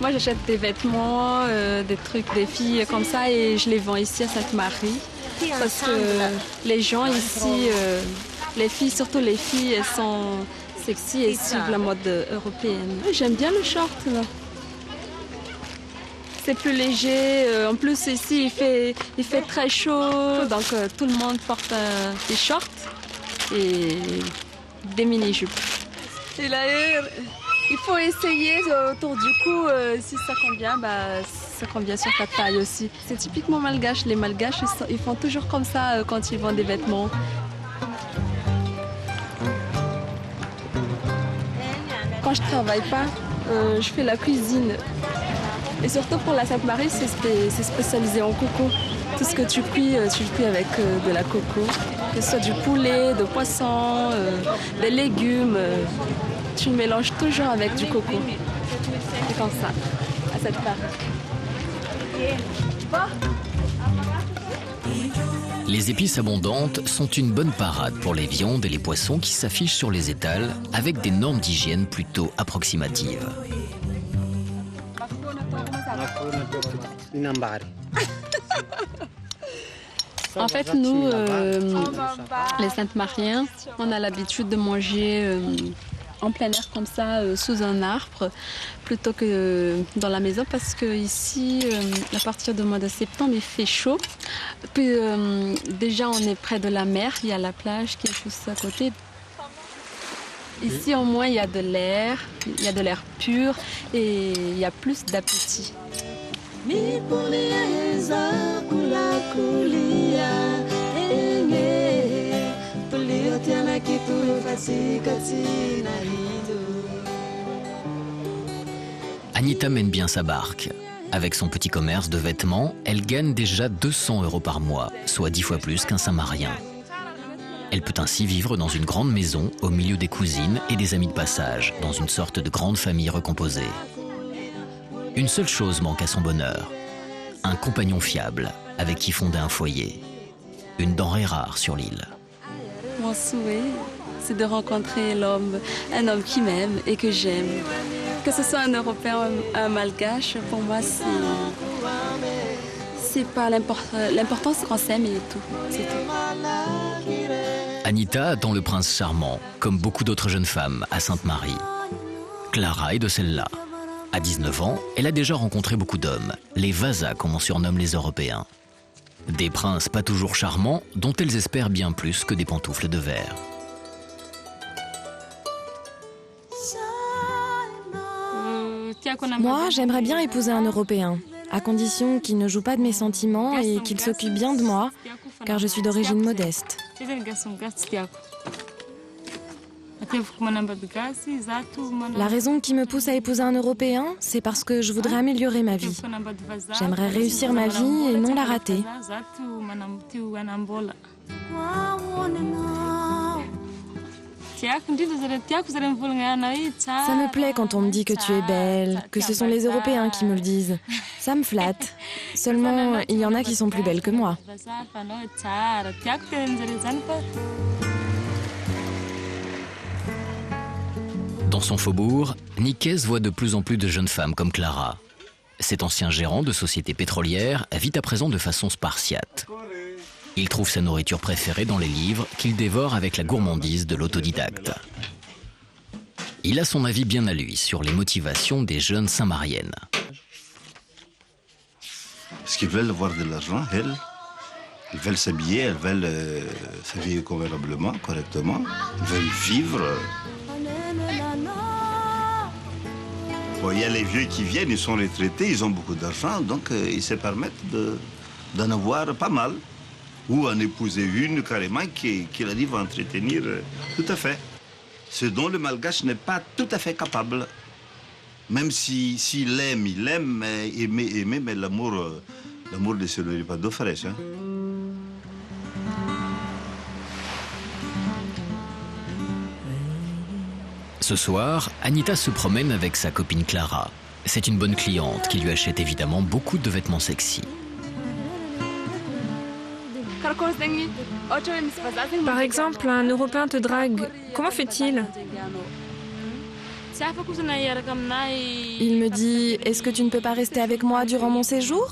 Moi, j'achète des vêtements, des trucs des filles comme ça et je les vends ici à Sainte-Marie. Parce que les gens ici, les filles, surtout les filles, elles sont sexy et suivent la mode européenne. J'aime bien le short, là. C'est plus léger. En plus, ici, il fait très chaud. Donc, tout le monde porte des shorts et des mini-jupes. Et là, il faut essayer autour du cou. Si ça convient, ça convient sur ta taille aussi. C'est typiquement malgache. Les malgaches, ils font toujours comme ça quand ils vendent des vêtements. Quand je travaille pas, je fais la cuisine. Et surtout pour la Sainte-Marie, c'est spécialisé en coco. Tout ce que tu cuis avec de la coco. Que ce soit du poulet, de poisson, des légumes. Tu mélanges toujours avec du coco. C'est comme ça, à cette part. Les épices abondantes sont une bonne parade pour les viandes et les poissons qui s'affichent sur les étals avec des normes d'hygiène plutôt approximatives. En fait, nous, les Sainte-Mariens, on a l'habitude de manger en plein air comme ça, sous un arbre, plutôt que dans la maison, parce qu'ici, à partir du mois de septembre, il fait chaud. Puis déjà, on est près de la mer, il y a la plage qui est juste à côté. Ici, au moins, il y a de l'air pur et il y a plus d'appétit. Anita mène bien sa barque. Avec son petit commerce de vêtements, elle gagne déjà 200 € par mois, soit 10 fois plus qu'un Saint-Marien. Elle peut ainsi vivre dans une grande maison, au milieu des cousines et des amis de passage, dans une sorte de grande famille recomposée. Une seule chose manque à son bonheur, un compagnon fiable avec qui fonder un foyer. Une denrée rare sur l'île. Mon souhait, c'est de rencontrer un homme qui m'aime et que j'aime. Que ce soit un Européen ou un Malgache, pour moi, c'est pas l'important, c'est qu'on s'aime et tout. C'est tout. Anita attend le prince charmant, comme beaucoup d'autres jeunes femmes à Sainte-Marie. Clara est de celle-là. À 19 ans, elle a déjà rencontré beaucoup d'hommes, les Vasa comme on surnomme les Européens. Des princes pas toujours charmants, dont elles espèrent bien plus que des pantoufles de verre. Moi, j'aimerais bien épouser un Européen, à condition qu'il ne joue pas de mes sentiments et qu'il s'occupe bien de moi, car je suis d'origine modeste. La raison qui me pousse à épouser un Européen, c'est parce que je voudrais améliorer ma vie. J'aimerais réussir ma vie et non la rater. Ça me plaît quand on me dit que tu es belle, que ce sont les Européens qui me le disent. Ça me flatte. Seulement, il y en a qui sont plus belles que moi. Dans son faubourg, Nicaise voit de plus en plus de jeunes femmes comme Clara. Cet ancien gérant de société pétrolière vit à présent de façon spartiate. Il trouve sa nourriture préférée dans les livres qu'il dévore avec la gourmandise de l'autodidacte. Il a son avis bien à lui sur les motivations des jeunes Saint-Mariennes. Parce qu'ils veulent avoir de l'argent, elles veulent s'habiller, elles veulent s'habiller convenablement, correctement, elles veulent vivre. Bon, il y a les vieux qui viennent, ils sont retraités, ils ont beaucoup d'argent, donc ils se permettent d'en avoir pas mal. Ou en épouser une carrément qui arrive à entretenir tout à fait. Ce dont le malgache n'est pas tout à fait capable. Même s'il aime, mais aimer, mais l'amour ne se nourrit pas d'eau fraîche. Hein. Ce soir, Anita se promène avec sa copine Clara. C'est une bonne cliente qui lui achète évidemment beaucoup de vêtements sexy. Par exemple, un Européen te drague. Comment fait-il? Il me dit, est-ce que tu ne peux pas rester avec moi durant mon séjour?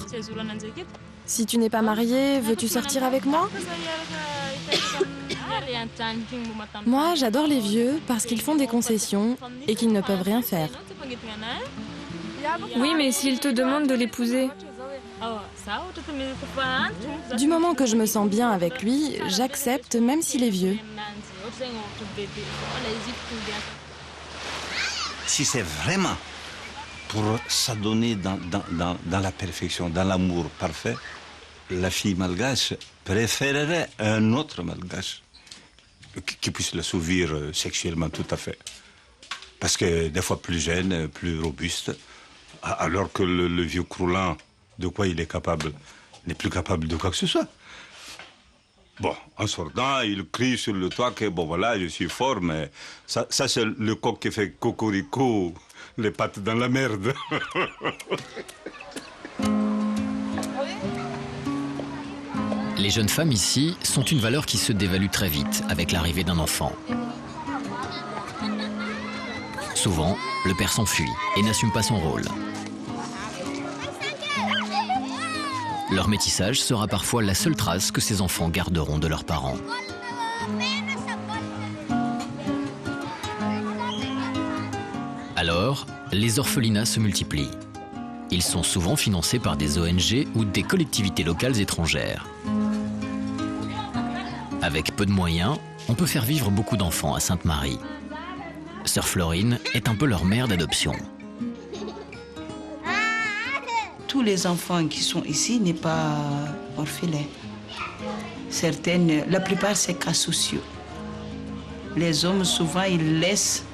Si tu n'es pas marié, veux-tu sortir avec moi? Moi, j'adore les vieux parce qu'ils font des concessions et qu'ils ne peuvent rien faire. Oui, mais s'il te demande de l'épouser? Du moment que je me sens bien avec lui, j'accepte même s'il est vieux. Si c'est vraiment pour s'adonner dans la perfection, dans l'amour parfait, la fille malgache préférerait un autre malgache qui puisse l'assouvir sexuellement tout à fait. Parce que des fois plus jeune, plus robuste, alors que le vieux croulant, de quoi il est capable, n'est plus capable de quoi que ce soit. Bon, en sortant, il crie sur le toit que, bon voilà, je suis fort, mais ça c'est le coq qui fait cocorico, les pattes dans la merde. Les jeunes femmes ici sont une valeur qui se dévalue très vite avec l'arrivée d'un enfant. Souvent, le père s'enfuit et n'assume pas son rôle. Leur métissage sera parfois la seule trace que ces enfants garderont de leurs parents. Alors, les orphelinats se multiplient. Ils sont souvent financés par des ONG ou des collectivités locales étrangères. Avec peu de moyens, on peut faire vivre beaucoup d'enfants à Sainte-Marie. Sœur Florine est un peu leur mère d'adoption. Tous les enfants qui sont ici n'est pas orphelins. La plupart, c'est cas sociaux. Les hommes, souvent, ils laissent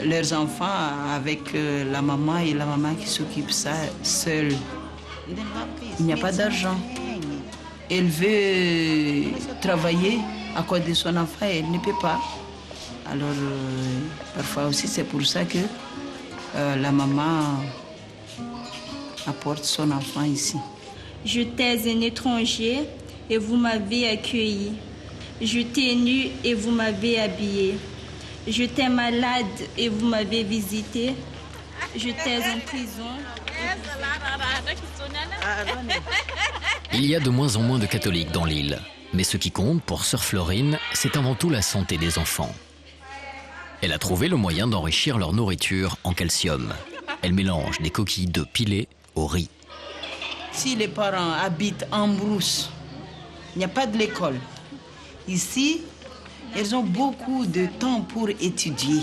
leurs enfants avec la maman et la maman qui s'occupe ça seule. Il n'y a pas d'argent. Elle veut travailler à cause de son enfant et elle ne peut pas. Alors, parfois aussi, c'est pour ça que la maman apporte son enfant ici. J'étais un étranger et vous m'avez accueilli. J'étais nu et vous m'avez habillé. J'étais malade et vous m'avez visité. J'étais en prison. Il y a de moins en moins de catholiques dans l'île. Mais ce qui compte pour Sœur Florine, c'est avant tout la santé des enfants. Elle a trouvé le moyen d'enrichir leur nourriture en calcium. Elle mélange des coquilles d'œufs pilées au riz. Si les parents habitent en brousse, il n'y a pas de l'école. Ici, elles ont beaucoup de temps pour étudier.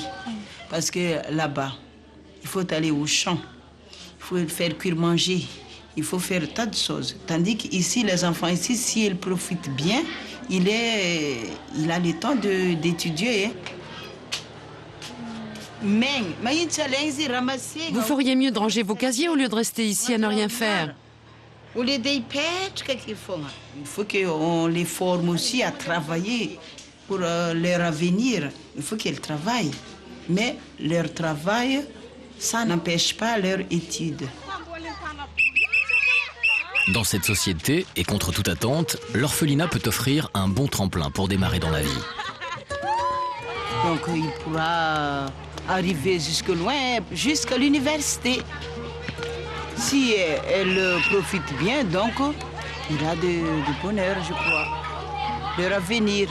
Parce que là-bas, il faut aller au champ, il faut faire cuire manger, il faut faire tas de choses. Tandis qu'ici, les enfants ici, si ils profitent bien, il a le temps d'étudier. Vous feriez mieux de ranger vos casiers au lieu de rester ici à ne rien faire. Il faut qu'on les forme aussi à travailler pour leur avenir. Il faut qu'ils travaillent. Mais leur travail, ça n'empêche pas leur étude. Dans cette société, et contre toute attente, l'orphelinat peut offrir un bon tremplin pour démarrer dans la vie. Donc il pourra arriver jusque loin, jusqu'à l'université. Si elle profite bien, donc il a de bonheur, je crois, leur avenir.